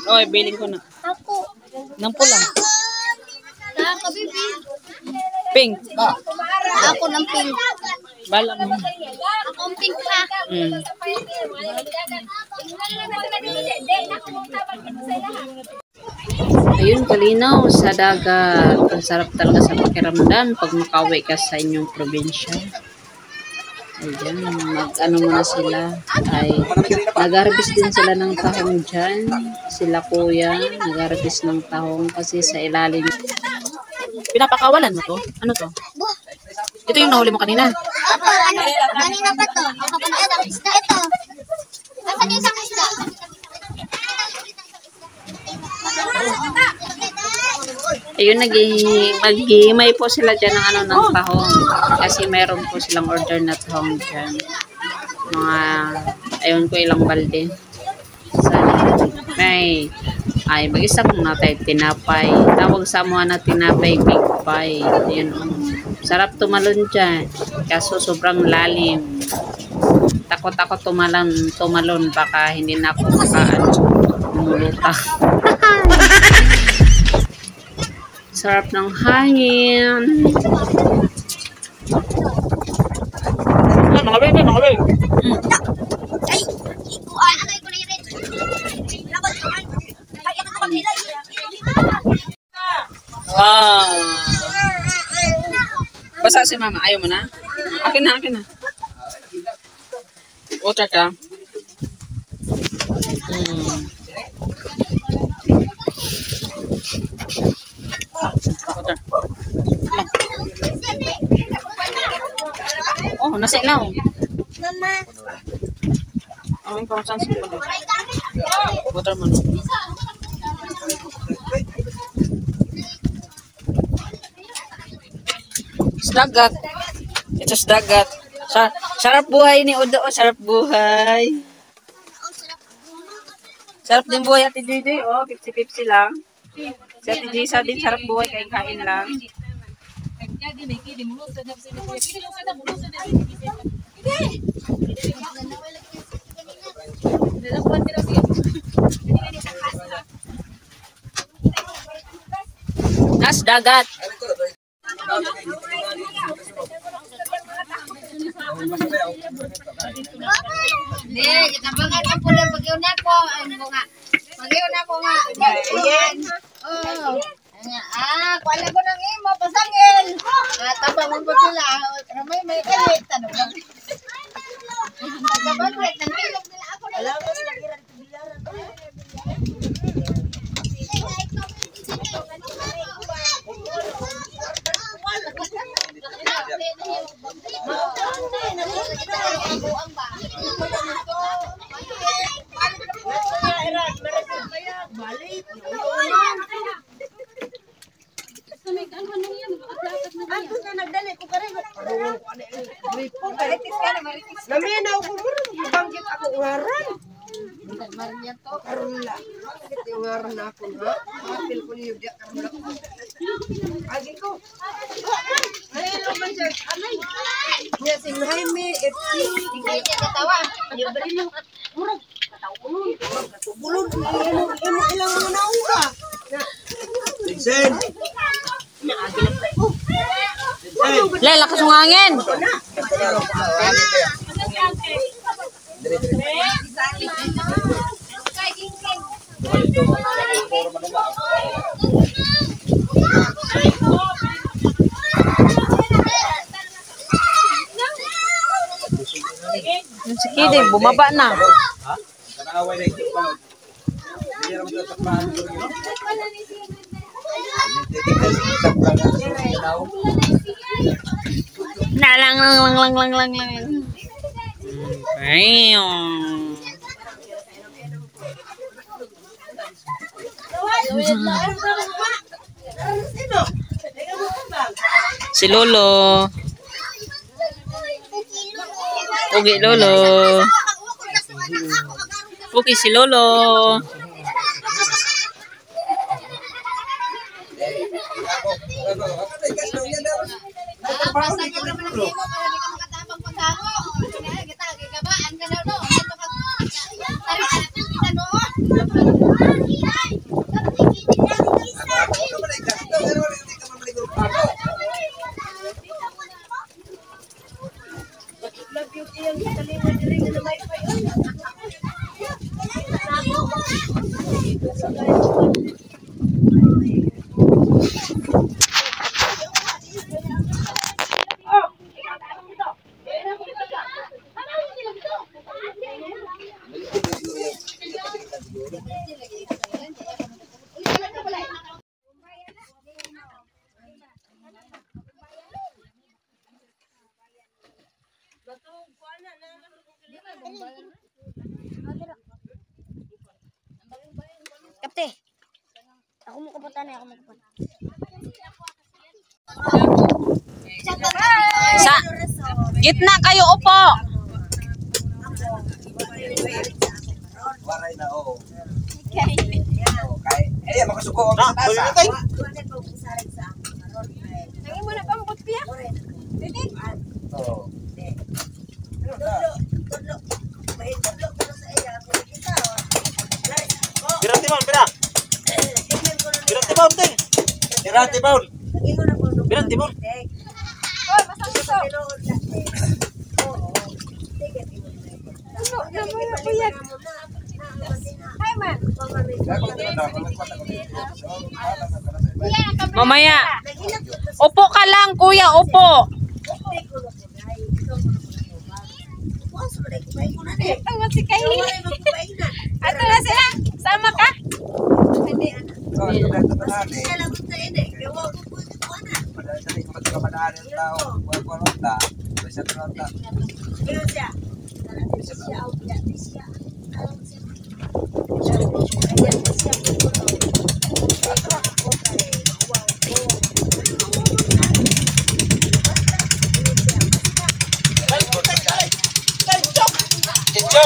Oy, biling ko na. Ako. Nang pula. Ako, bibi. Pink. Ako ng pink. Bala mo. Ako ang pink ha. Ayun, kalinaw sa dagat. Ang sarap talaga sa pakiramdam pag makauwi ka sa inyong probinsya. Ayan, mag-ano muna sila. Ay, nag-harvest din sila ng tahong dyan. Sila kuya, nag-harvest ng tahong kasi sa ilalim. Pinapakawalan mo to? Ano to? Ito yung nahuli mo kanina? Ako, kanina pa to. Ako pa na isda ito. Nasaan yung isang isda? Ayun, maghihimay po sila dyan ng ano ng tahong. Kasi meron po silang order na tahong dyan. Mga, ayun ko ilang balde. May, ay, mag-isa kong natay tinapay. Tawag sa mga na tinapay, big pie. Ayun, sarap tumalon dyan. Kaso sobrang lalim. Takot ako tumalon. Baka hindi na ako umulutak. Sarap ng hangin. Nakabig. Ay, ikuan. Ano yung kulay red? Basa si mama. Ayaw mo na? Akin na. Water ka. Oh, nasa ilaw. Mama. Ang importance ko pala. Water mo. Dagat. Ito sa dagat. Sarap buhay ni Udo. Sarap buhay. Sarap din buhay Ate JJ. Oh, 50-50 lang. Si Ate Jisa din sarap buhay. Kain lang. Nas dagat. Kita bangat ang pula bagiyon ako. Ano nga? Bagiyon ako nga. Ayan. Oh. Kuala ko ng imo pasangil. Tabang mo sila. May kalit tanong. Tabang mo nang ilog nila ako. Alam mo sila giran bilaran. Naminaw ko mo banggit ako ngaran. Maria to Carola. Bakit yung ngaran ako ha? Kapil ko niyo dia Carola. Agi ko. Ay, naman siya. Anay. Niya si Jaime, FC. Hindi niya katawa. Yung bali mo murag katawon. Katubulod imo ilang mga nauga. Listen. Lela lakas ng hangin. Si Kiding, bumaba na. Lang. Ayun. Si Lolo. Ugi Lolo. Ugi si Lolo. Kita Kapte. Ako mo kaputan ako mo kaputan. Sa gitna kayo upo. Waray na, oo. Okay. Eh, makasuko ako sa tasa. Nangin mo na pa mo kutpiya? Titik. Oo. Pirang timon, pirang. Pirang timon, ting. Tirate, Paul. Pirang timon. Oh, masang ito. Hi, man. Mamaya. Upo ka lang, kuya, upo. Ito mo si Kahi. Ato na sila. Sama ka? Hindi. Oo, ito na ito na natin. Madali ko mati ka madaan yung tao. Buwan ta. Bisa tulang ta.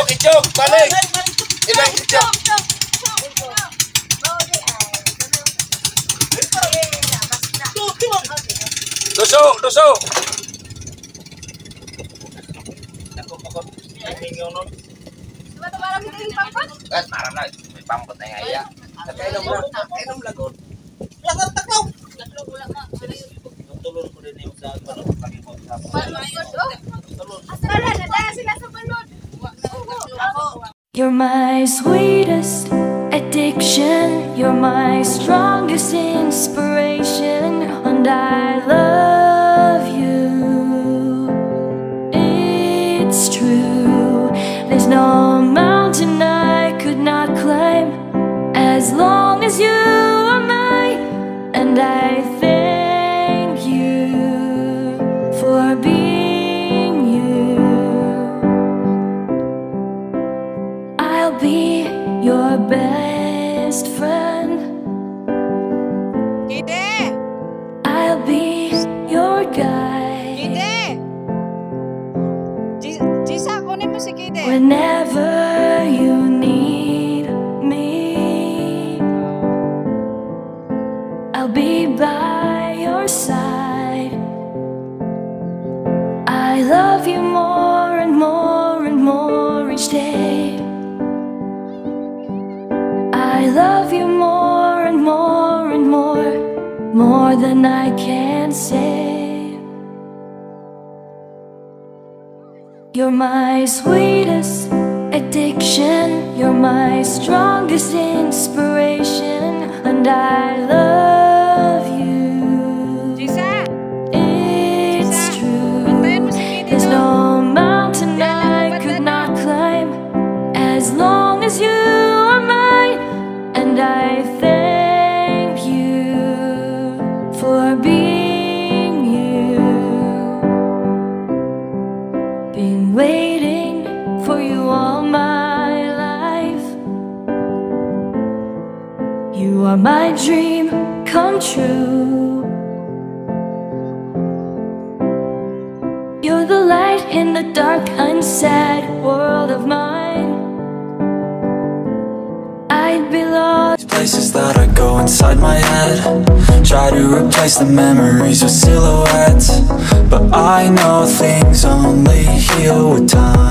Kicok, balik. Ibang kicok. Tusuk. Kan marah na, may pampot na nga iya. Kainom lagon. Lagon taklaw. Tulon ko din yung sa balon. Asala na dahil sila sa balon. You're my sweetest addiction, you're my strongest inspiration, and I love you. It's true, there's no mountain I could not climb as long as you are mine, and I thank you for being you. I'll be your best friend. Kide! I'll be your guide. Kide! Jisa, kunin mo si Kide. Whenever you need me, I'll be by your side. I love you more and more and more each day. I love you more and more and more than I can say. You're my sweetest addiction, you're my strongest inspiration, and I love you. Jisa! It's true, Bantayan mo si Kide. there's no mountain I could not climb as long as you are mine, and I thank you for being you. Been waiting for you all my life. You are my dream come true. You're the light in the dark, unsad world of mine. I'd be lost. Places that I go inside my head, try to replace the memories with silhouettes, but I know things only heal with time.